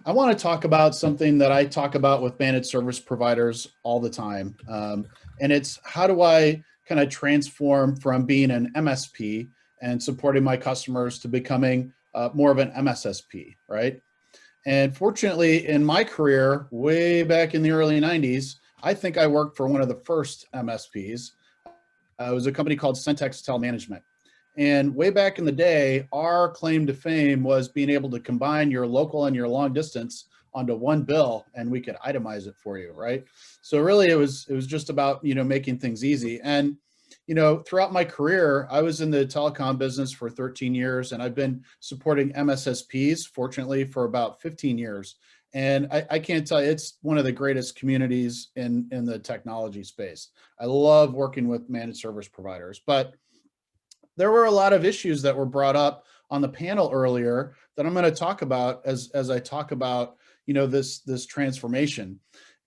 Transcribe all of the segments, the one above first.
I want to talk about something that I talk about with managed service providers all the time. And it's how do I kind of transform from being an MSP and supporting my customers to becoming more of an MSSP, right? And fortunately, in my career, way back in the early 90s, I think I worked for one of the first MSPs. It was a company called Centex Telemanagement. And way back in the day, our claim to fame was being able to combine your local and your long distance onto one bill, and we could itemize it for you, right? So really, it was just about making things easy. And throughout my career, I was in the telecom business for 13 years, and I've been supporting MSSPs, fortunately, for about 15 years. And I can't tell you, it's one of the greatest communities in the technology space. I love working with managed service providers, but there were a lot of issues that were brought up on the panel earlier that I'm going to talk about as I talk about this transformation.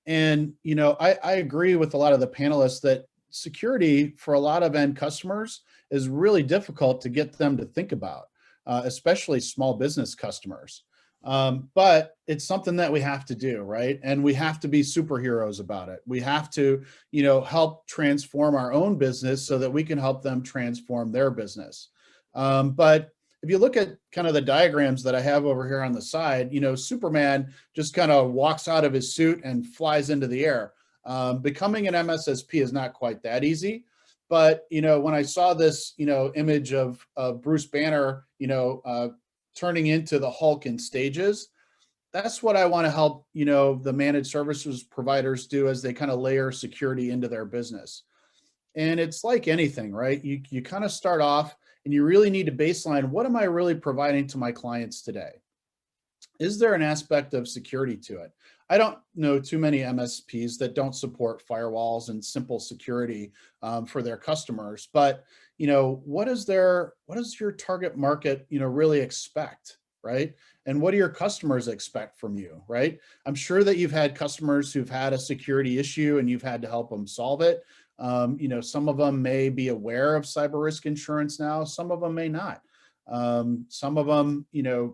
And I agree with a lot of the panelists that security for a lot of end customers is really difficult to get them to think about, especially small business customers. But it's something that we have to do, right? And we have to be superheroes about it. We have to, help transform our own business so that we can help them transform their business. But if you look at kind of the diagrams that I have over here on the side, Superman just kind of walks out of his suit and flies into the air. Becoming an MSSP is not quite that easy. But, when I saw this, image of Bruce Banner, turning into the Hulk in stages, that's what I want to help, the managed services providers do as they kind of layer security into their business. And it's like anything, right? You kind of start off and you really need to baseline, what am I really providing to my clients today? Is there an aspect of security to it? I don't know too many MSPs that don't support firewalls and simple security for their customers, but what does your target market really expect, right? And what do your customers expect from you, right? I'm sure that you've had customers who've had a security issue and you've had to help them solve it. Some of them may be aware of cyber risk insurance now, some of them may not. Some of them,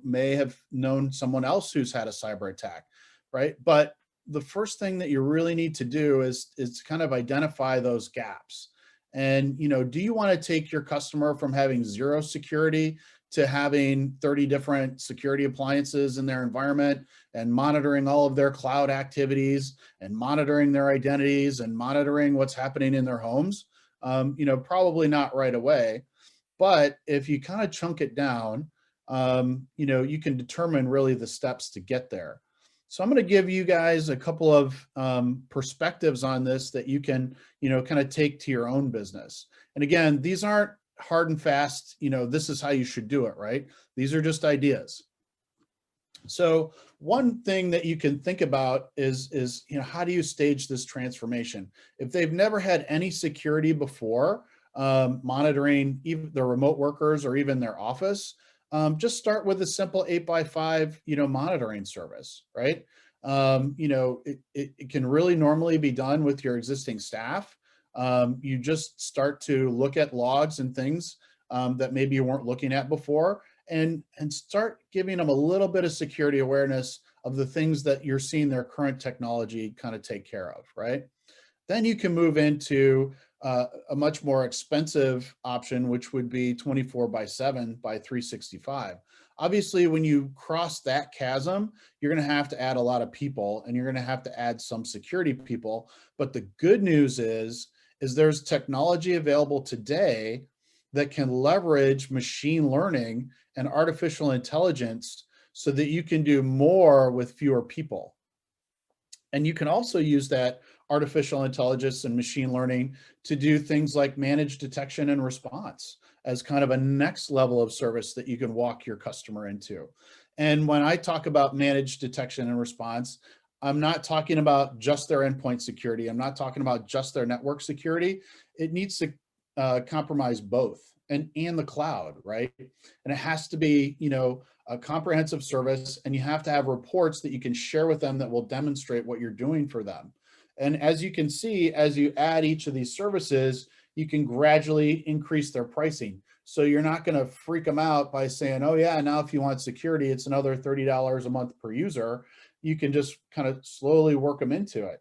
may have known someone else who's had a cyber attack, right? But the first thing that you really need to do is kind of identify those gaps. And, do you want to take your customer from having zero security to having 30 different security appliances in their environment and monitoring all of their cloud activities and monitoring their identities and monitoring what's happening in their homes? Probably not right away. But if you kind of chunk it down, you can determine really the steps to get there. So I'm going to give you guys a couple of perspectives on this that you can, kind of take to your own business. And again, these aren't hard and fast, this is how you should do it, right? These are just ideas. So one thing that you can think about is how do you stage this transformation? If they've never had any security before, monitoring even the remote workers or even their office, just start with a simple 8x5, monitoring service, right? It can really normally be done with your existing staff. You just start to look at logs and things that maybe you weren't looking at before, and start giving them a little bit of security awareness of the things that you're seeing their current technology kind of take care of, right? Then you can move into a much more expensive option, which would be 24/7 by 365. Obviously, when you cross that chasm, you're going to have to add a lot of people and you're going to have to add some security people. But the good news is there's technology available today that can leverage machine learning and artificial intelligence so that you can do more with fewer people. And you can also use that artificial intelligence and machine learning to do things like manage detection and response as kind of a next level of service that you can walk your customer into. And when I talk about managed detection and response, I'm not talking about just their endpoint security. I'm not talking about just their network security. It needs to compromise both and the cloud, right? And it has to be, a comprehensive service, and you have to have reports that you can share with them that will demonstrate what you're doing for them. And as you can see, as you add each of these services, you can gradually increase their pricing. So you're not going to freak them out by saying, oh yeah, now if you want security, it's another $30 a month per user. You can just kind of slowly work them into it.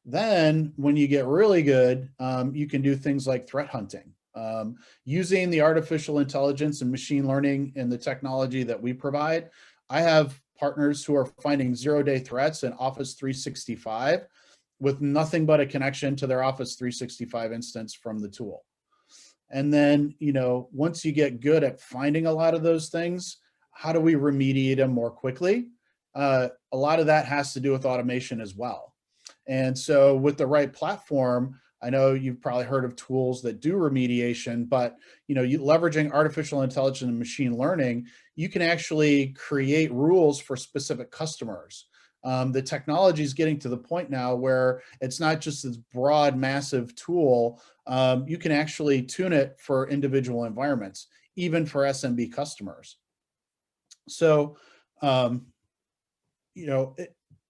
Then when you get really good, you can do things like threat hunting. Using the artificial intelligence and machine learning and the technology that we provide, I have partners who are finding zero-day threats in Office 365 with nothing but a connection to their Office 365 instance from the tool. And then, once you get good at finding a lot of those things, how do we remediate them more quickly? A lot of that has to do with automation as well. And so with the right platform, I know you've probably heard of tools that do remediation, but you leveraging artificial intelligence and machine learning, you can actually create rules for specific customers. The technology is getting to the point now where it's not just this broad, massive tool. You can actually tune it for individual environments, even for SMB customers. So,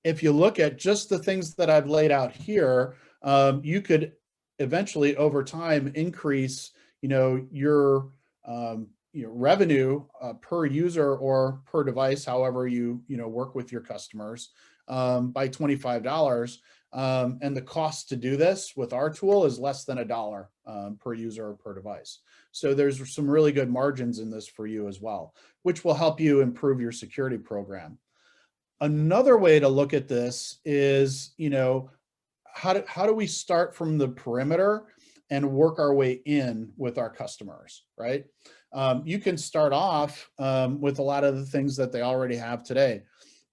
if you look at just the things that I've laid out here, you could eventually over time increase, your revenue per user or per device, however you work with your customers, by $25. And the cost to do this with our tool is less than $1 per user or per device. So there's some really good margins in this for you as well, which will help you improve your security program. Another way to look at this is, how do we start from the perimeter and work our way in with our customers, right? You can start off with a lot of the things that they already have today.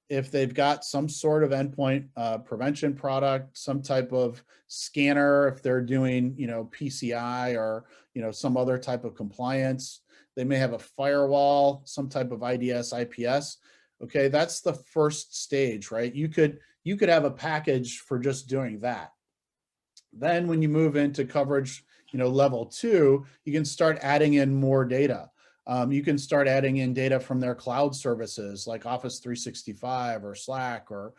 If they've got some sort of endpoint prevention product, some type of scanner, if they're doing, PCI or, some other type of compliance, they may have a firewall, some type of IDS, IPS. Okay, that's the first stage, right? You could have a package for just doing that. Then when you move into coverage, level 2, you can start adding in more data. You can start adding in data from their cloud services like Office 365 or Slack or,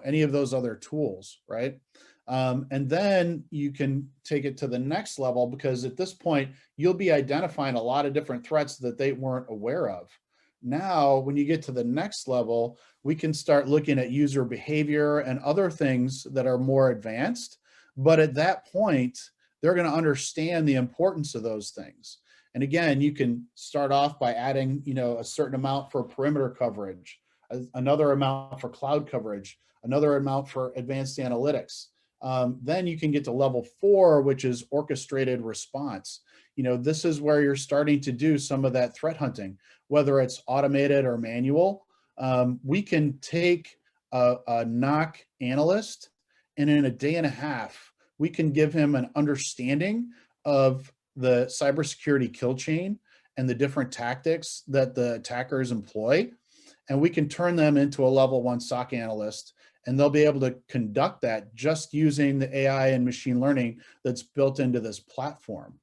any of those other tools, right? And then you can take it to the next level, because at this point, you'll be identifying a lot of different threats that they weren't aware of. Now, when you get to the next level, we can start looking at user behavior and other things that are more advanced. But at that point, they're going to understand the importance of those things. And again, you can start off by adding, a certain amount for perimeter coverage, another amount for cloud coverage, another amount for advanced analytics. Then you can get to level 4, which is orchestrated response. This is where you're starting to do some of that threat hunting, whether it's automated or manual. We can take a NOC analyst, and in a day and a half, we can give him an understanding of the cybersecurity kill chain and the different tactics that the attackers employ. And we can turn them into a level 1 SOC analyst, and they'll be able to conduct that just using the AI and machine learning that's built into this platform.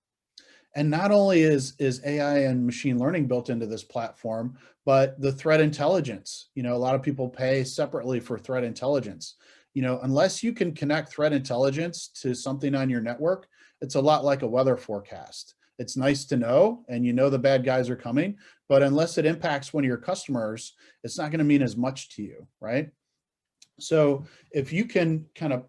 And not only is AI and machine learning built into this platform, but the threat intelligence. A lot of people pay separately for threat intelligence. Unless you can connect threat intelligence to something on your network, it's a lot like a weather forecast. It's nice to know, and the bad guys are coming, but unless it impacts one of your customers, it's not going to mean as much to you, right? So if you can kind of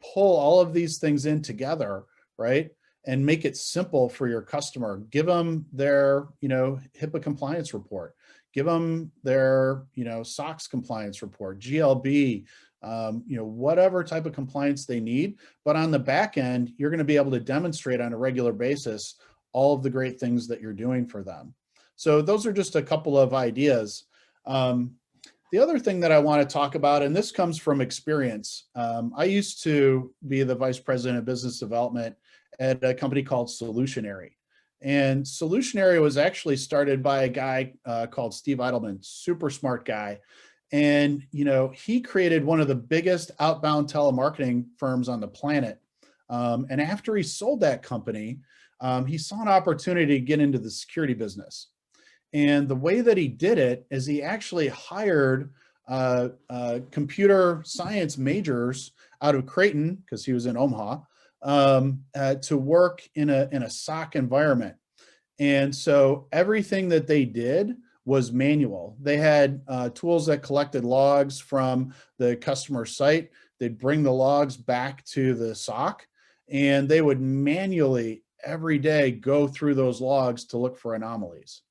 pull all of these things in together, right, and make it simple for your customer, give them their, HIPAA compliance report, give them their, SOX compliance report, GLB, whatever type of compliance they need. But on the back end, you're going to be able to demonstrate on a regular basis all of the great things that you're doing for them. So those are just a couple of ideas. The other thing that I want to talk about, and this comes from experience, I used to be the vice president of business development at a company called Solutionary. And Solutionary was actually started by a guy called Steve Eidelman, super smart guy. And, he created one of the biggest outbound telemarketing firms on the planet. And after he sold that company, he saw an opportunity to get into the security business. And the way that he did it is he actually hired computer science majors out of Creighton, because he was in Omaha, to work in a SOC environment. And so everything that they did was manual. They had tools that collected logs from the customer site. They'd bring the logs back to the SOC, and they would manually every day go through those logs to look for anomalies.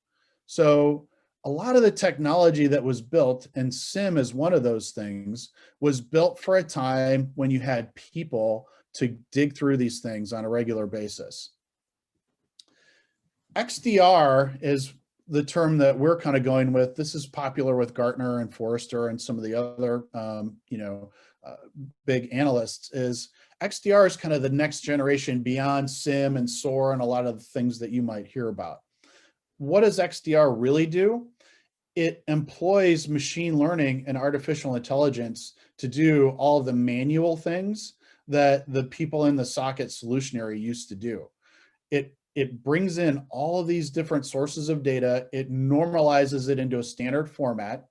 So a lot of the technology that was built, and SIM is one of those things, was built for a time when you had people to dig through these things on a regular basis. XDR is the term that we're kind of going with. This is popular with Gartner and Forrester and some of the other, big analysts. Is XDR is kind of the next generation beyond SIM and SOAR and a lot of the things that you might hear about. What does XDR really do? It employs machine learning and artificial intelligence to do all of the manual things that the people in the socket Solutionary used to do. It brings in all of these different sources of data, it normalizes it into a standard format,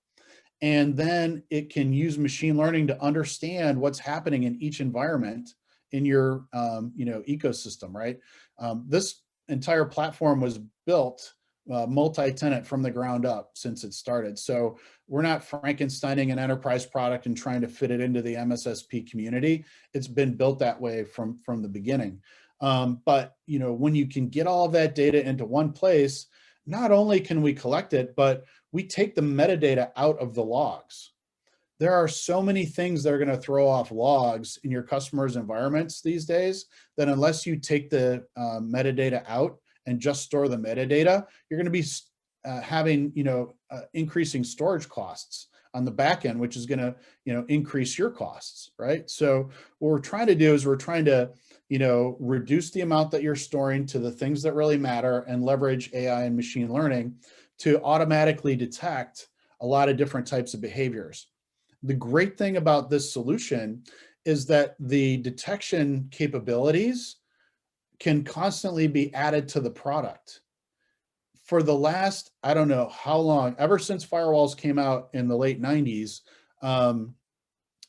and then it can use machine learning to understand what's happening in each environment in your ecosystem, right? This entire platform was built multi-tenant from the ground up since it started. So we're not Frankensteining an enterprise product and trying to fit it into the MSSP community. It's been built that way from the beginning. But when you can get all of that data into one place, not only can we collect it, but we take the metadata out of the logs. There are so many things that are going to throw off logs in your customers' environments these days that unless you take the metadata out and just store the metadata, you're going to be having increasing storage costs on the back end, which is going to increase your costs, right? So what we're trying to do is we're trying to reduce the amount that you're storing to the things that really matter and leverage AI and machine learning to automatically detect a lot of different types of behaviors. The great thing about this solution is that the detection capabilities can constantly be added to the product. For the last, I don't know how long, ever since firewalls came out in the late 90s,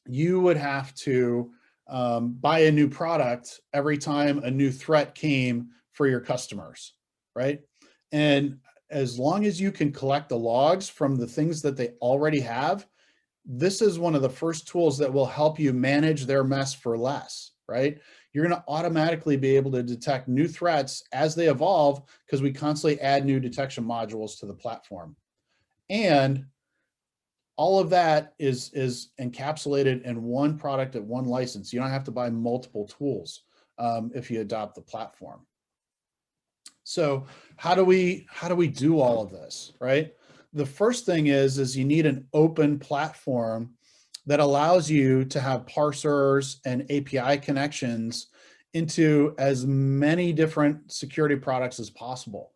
you would have to buy a new product every time a new threat came for your customers, right? And as long as you can collect the logs from the things that they already have, this is one of the first tools that will help you manage their mess for less, right? You're going to automatically be able to detect new threats as they evolve because we constantly add new detection modules to the platform. And all of that is encapsulated in one product at one license. You don't have to buy multiple tools if you adopt the platform. So how do we do all of this, right? The first thing is you need an open platform that allows you to have parsers and API connections into as many different security products as possible.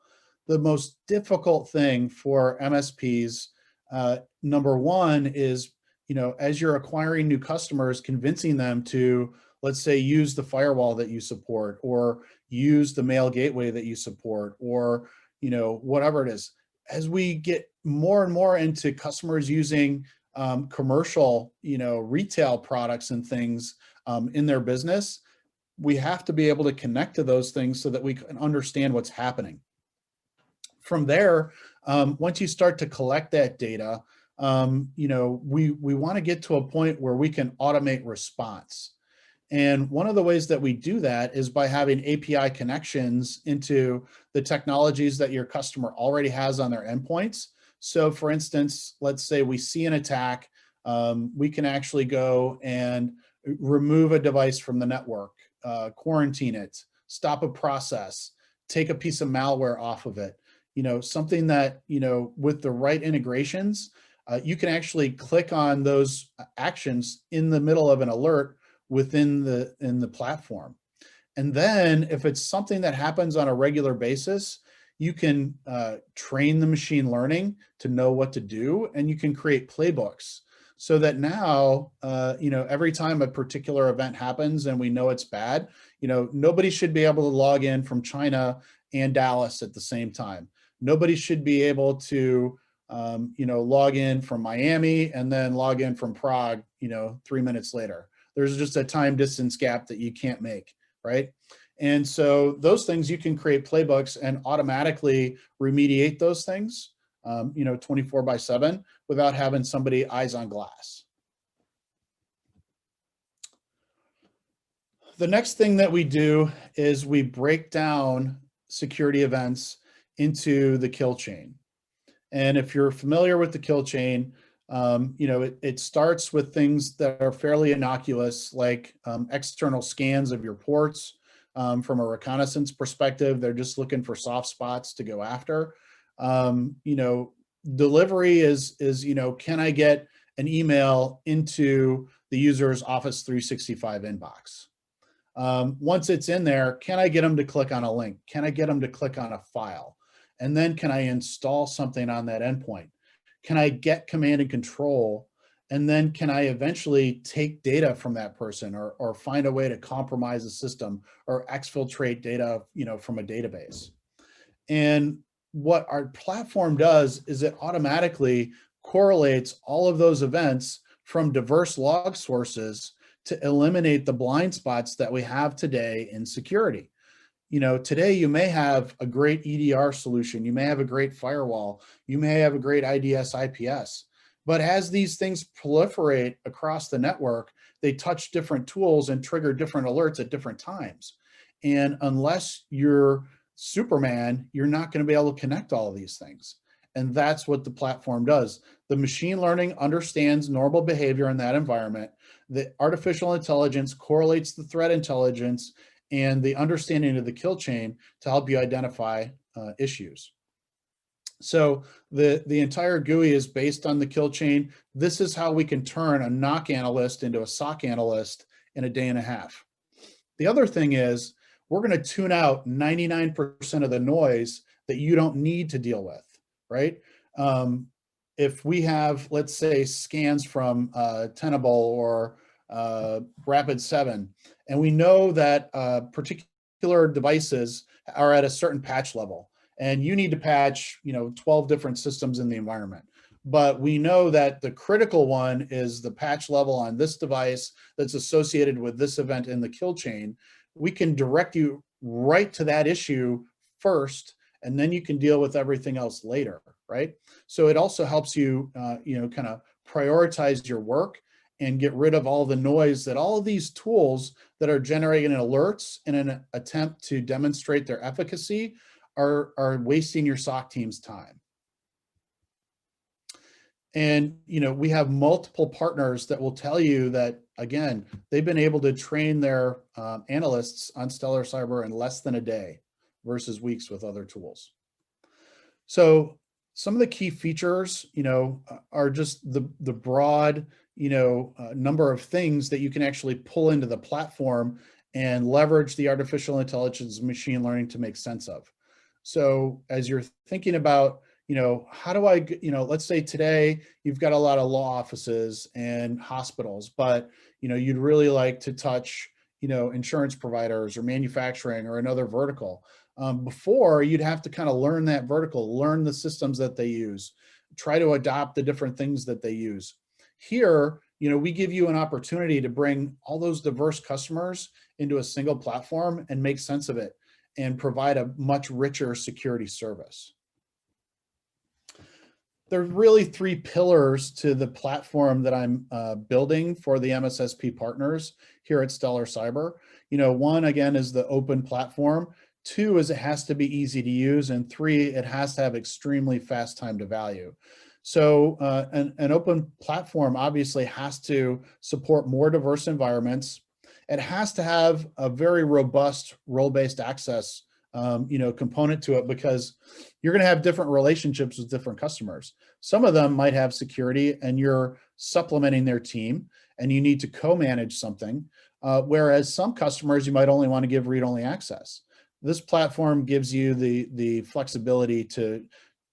The most difficult thing for MSPs, number one, is as you're acquiring new customers, convincing them to, let's say, use the firewall that you support, or use the mail gateway that you support, or whatever it is. As we get more and more into customers using commercial, retail products and things in their business, we have to be able to connect to those things so that we can understand what's happening. From there, once you start to collect that data, we want to get to a point where we can automate response. And one of the ways that we do that is by having API connections into the technologies that your customer already has on their endpoints. So for instance, let's say we see an attack, we can actually go and remove a device from the network, quarantine it, stop a process, take a piece of malware off of it. Something that, with the right integrations, you can actually click on those actions in the middle of an alert within the platform. And then if it's something that happens on a regular basis, you can train the machine learning to know what to do, and you can create playbooks so that now, every time a particular event happens and we know it's bad, nobody should be able to log in from China and Dallas at the same time. Nobody should be able to, log in from Miami and then log in from Prague, 3 minutes later. There's just a time distance gap that you can't make, right? And so those things, you can create playbooks and automatically remediate those things, 24/7 without having somebody eyes on glass. The next thing that we do is we break down security events into the kill chain. And if you're familiar with the kill chain, it starts with things that are fairly innocuous, like external scans of your ports. From a reconnaissance perspective, they're just looking for soft spots to go after. Delivery is can I get an email into the user's Office 365 inbox? Once it's in there, can I get them to click on a link? Can I get them to click on a file? And then can I install something on that endpoint? Can I get command and control? And then can I eventually take data from that person, or find a way to compromise the system or exfiltrate data, from a database? And what our platform does is it automatically correlates all of those events from diverse log sources to eliminate the blind spots that we have today in security. Today you may have a great EDR solution, you may have a great firewall, you may have a great IDS IPS, but as these things proliferate across the network, they touch different tools and trigger different alerts at different times. And unless you're Superman, you're not going to be able to connect all of these things. And that's what the platform does. The machine learning understands normal behavior in that environment. The artificial intelligence correlates the threat intelligence and the understanding of the kill chain to help you identify issues. So the entire GUI is based on the kill chain. This is how we can turn a NOC analyst into a SOC analyst in a day and a half. The other thing is we're going to tune out 99% of the noise that you don't need to deal with, right? If we have, let's say, scans from Tenable or Rapid7, and we know that particular devices are at a certain patch level, and you need to patch 12 different systems in the environment, but we know that the critical one is the patch level on this device that's associated with this event in the kill chain, we can direct you right to that issue first, and then you can deal with everything else later, right? So it also helps you, kind of prioritize your work and get rid of all the noise that all of these tools that are generating alerts in an attempt to demonstrate their efficacy are wasting your SOC team's time. And we have multiple partners that will tell you that, again, they've been able to train their analysts on Stellar Cyber in less than a day versus weeks with other tools. So some of the key features, are just the broad, number of things that you can actually pull into the platform and leverage the artificial intelligence and machine learning to make sense of. So as you're thinking about, how do I, let's say today you've got a lot of law offices and hospitals, but, you'd really like to touch, insurance providers or manufacturing or another vertical. Before, you'd have to kind of learn that vertical, learn the systems that they use, try to adopt the different things that they use. Here, we give you an opportunity to bring all those diverse customers into a single platform and make sense of it and provide a much richer security service. There are really three pillars to the platform that I'm building for the MSSP partners here at Stellar Cyber. One, again, is the open platform. Two is it has to be easy to use. And three, it has to have extremely fast time to value. So an open platform obviously has to support more diverse environments. It has to have a very robust role-based access component to it, because you're going to have different relationships with different customers. Some of them might have security and you're supplementing their team and you need to co-manage something. Whereas some customers, you might only want to give read-only access. This platform gives you the flexibility to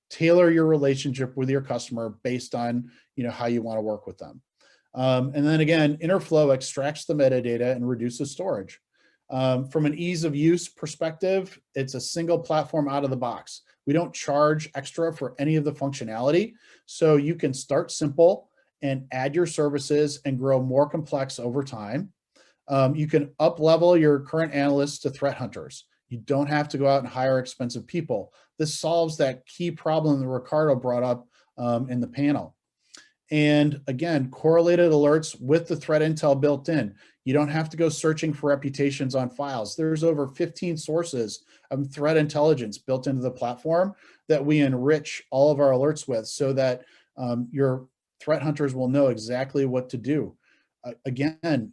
tailor your relationship with your customer based on how you want to work with them. And then again, Interflow extracts the metadata and reduces storage. From an ease of use perspective, it's a single platform out of the box. We don't charge extra for any of the functionality, so you can start simple and add your services and grow more complex over time. You can up-level your current analysts to threat hunters. You don't have to go out and hire expensive people. This solves that key problem that Ricardo brought up in the panel. And again, correlated alerts with the threat intel built in. You don't have to go searching for reputations on files. There's over 15 sources of threat intelligence built into the platform that we enrich all of our alerts with, so that your threat hunters will know exactly what to do. Again,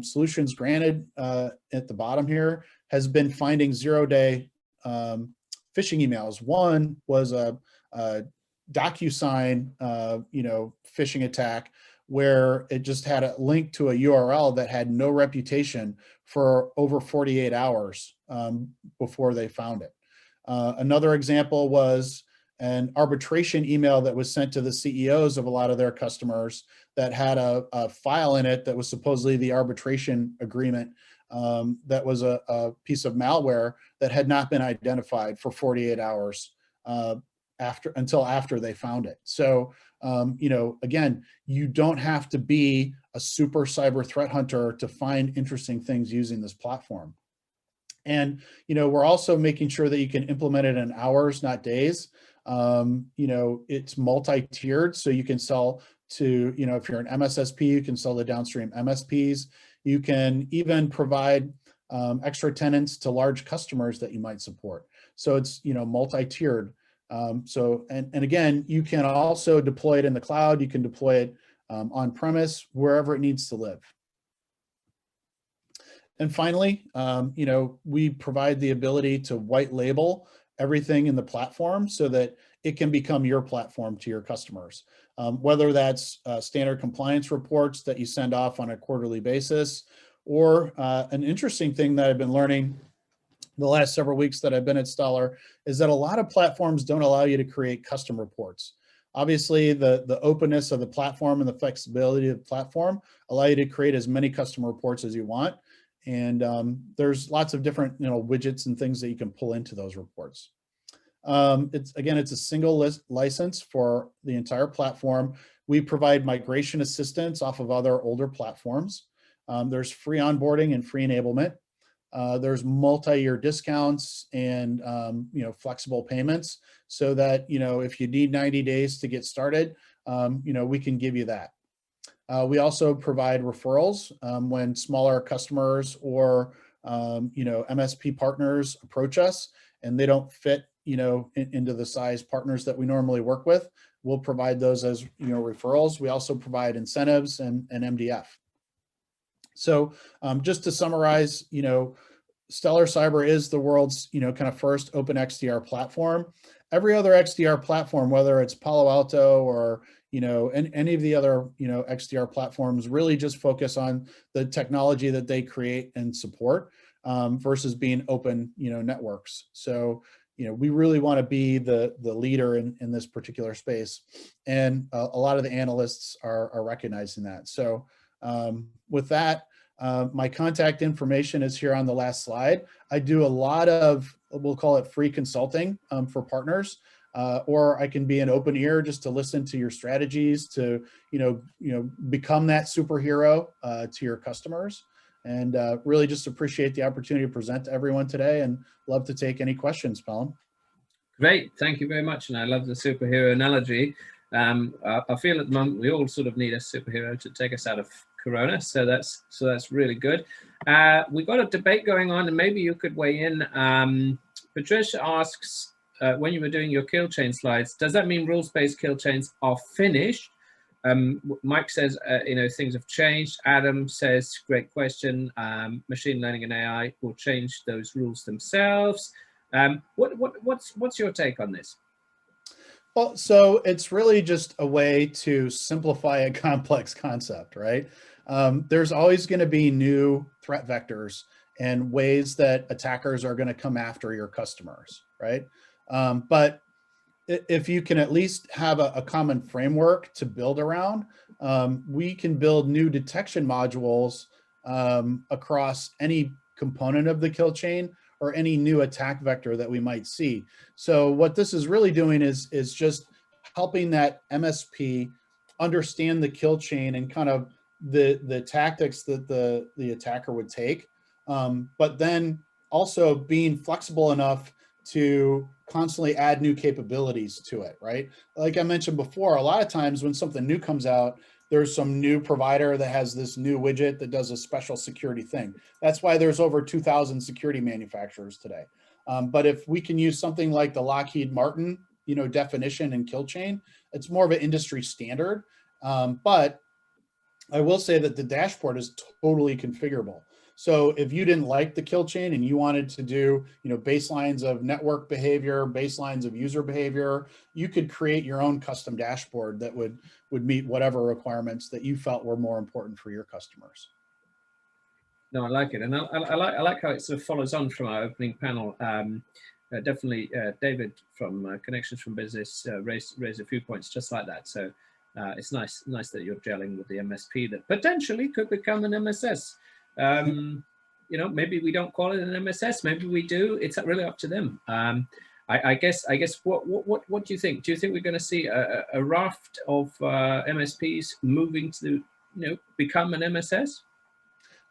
Solutions Granted at the bottom here has been finding 0-day phishing emails. One was a DocuSign, phishing attack, where it just had a link to a URL that had no reputation for over 48 hours before they found it. Another example was an arbitration email that was sent to the CEOs of a lot of their customers that had a file in it that was supposedly the arbitration agreement, that was a piece of malware that had not been identified for 48 hours until after they found it. So, again, you don't have to be a super cyber threat hunter to find interesting things using this platform. And, we're also making sure that you can implement it in hours, not days. It's multi-tiered, so you can sell to, if you're an MSSP, you can sell to downstream MSPs. You can even provide extra tenants to large customers that you might support. So it's, multi-tiered. And again, you can also deploy it in the cloud. You can deploy it on premise, wherever it needs to live. And finally, we provide the ability to white label everything in the platform so that it can become your platform to your customers. Whether that's standard compliance reports that you send off on a quarterly basis, or an interesting thing that I've been learning the last several weeks that I've been at Stellar is that a lot of platforms don't allow you to create custom reports. Obviously, the openness of the platform and the flexibility of the platform allow you to create as many custom reports as you want. And there's lots of different widgets and things that you can pull into those reports. It's a single license for the entire platform. We provide migration assistance off of other older platforms. There's free onboarding and free enablement. There's multi-year discounts and flexible payments, so that if you need 90 days to get started, we can give you that. We also provide referrals when smaller customers or MSP partners approach us and they don't fit into the size partners that we normally work with. We'll provide those as referrals. We also provide incentives and MDF. So just to summarize, Stellar Cyber is the world's kind of first open XDR platform. Every other XDR platform, whether it's Palo Alto or any of the other XDR platforms, really just focus on the technology that they create and support versus being open networks. So we really want to be the leader in this particular space, and a lot of the analysts are recognizing that. So with that, my contact information is here on the last slide. I do a lot of, we'll call it free consulting for partners, or I can be an open ear just to listen to your strategies to, become that superhero to your customers. And really just appreciate the opportunity to present to everyone today, and love to take any questions, Pelham. Great, thank you very much. And I love the superhero analogy. I feel at the moment we all sort of need a superhero to take us out of Corona, so that's really good. We've got a debate going on, and maybe you could weigh in. Patricia asks, when you were doing your kill chain slides, does that mean rules-based kill chains are finished? Mike says, things have changed. Adam says, great question. Machine learning and AI will change those rules themselves. What's your take on this? Well, so it's really just a way to simplify a complex concept, right? There's always going to be new threat vectors and ways that attackers are going to come after your customers, right? But if you can at least have a common framework to build around, we can build new detection modules across any component of the kill chain or any new attack vector that we might see. So what this is really doing is just helping that MSP understand the kill chain and kind of the tactics that the attacker would take, but then also being flexible enough to constantly add new capabilities to it, right? Like I mentioned before, a lot of times when something new comes out, there's some new provider that has this new widget that does a special security thing. That's why there's over 2,000 security manufacturers today. But if we can use something like the Lockheed Martin, definition and kill chain, it's more of an industry standard. But I will say that the dashboard is totally configurable. So if you didn't like the kill chain and you wanted to do, baselines of network behavior, baselines of user behavior, you could create your own custom dashboard that would meet whatever requirements that you felt were more important for your customers. No, I like it, and I like how it sort of follows on from our opening panel. Definitely, David from Connections from Business raised a few points just like that. So it's nice that you're gelling with the MSP that potentially could become an MSS. Maybe we don't call it an MSS. Maybe we do. It's really up to them. I guess. What do you think? Do you think we're going to see a raft of MSPs moving to become an MSS?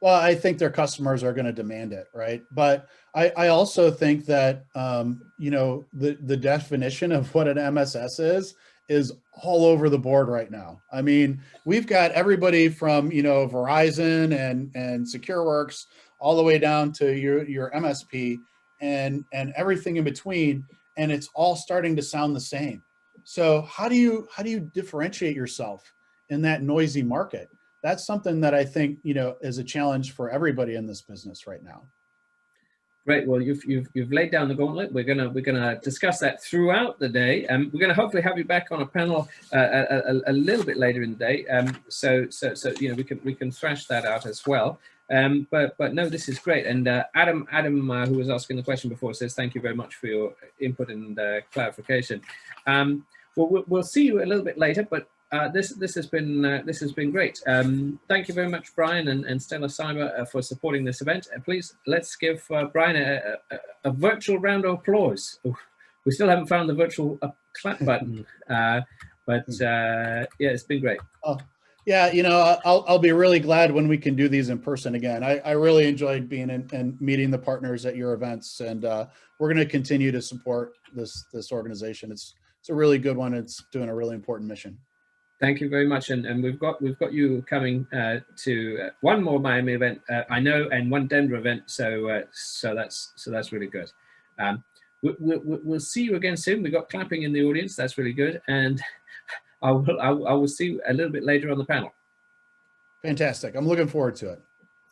Well, I think their customers are going to demand it, right? But I also think that the definition of what an MSS is all over the board right now. I mean, we've got everybody from Verizon and SecureWorks all the way down to your MSP and everything in between, and it's all starting to sound the same. So how do you differentiate yourself in that noisy market? That's something that I think is a challenge for everybody in this business right now. Great. Well, you've laid down the gauntlet. We're gonna discuss that throughout the day, and we're gonna hopefully have you back on a panel a little bit later in the day. So we can thrash that out as well. But no, this is great. And Adam, who was asking the question before, says thank you very much for your input and clarification. We'll see you a little bit later, but. This has been great. Thank you very much, Brian and Stellar Cyber, for supporting this event. And please let's give Brian a virtual round of applause. We still haven't found the virtual clap button, but yeah, it's been great. Oh, yeah, I'll be really glad when we can do these in person again. I really enjoyed being and meeting the partners at your events, and we're going to continue to support this organization. It's a really good one. It's doing a really important mission. Thank you very much, and we've got you coming to one more Miami event, I know, and one Denver event. So that's really good. We'll see you again soon. We got clapping in the audience. That's really good, and I will see you a little bit later on the panel. Fantastic. I'm looking forward to it.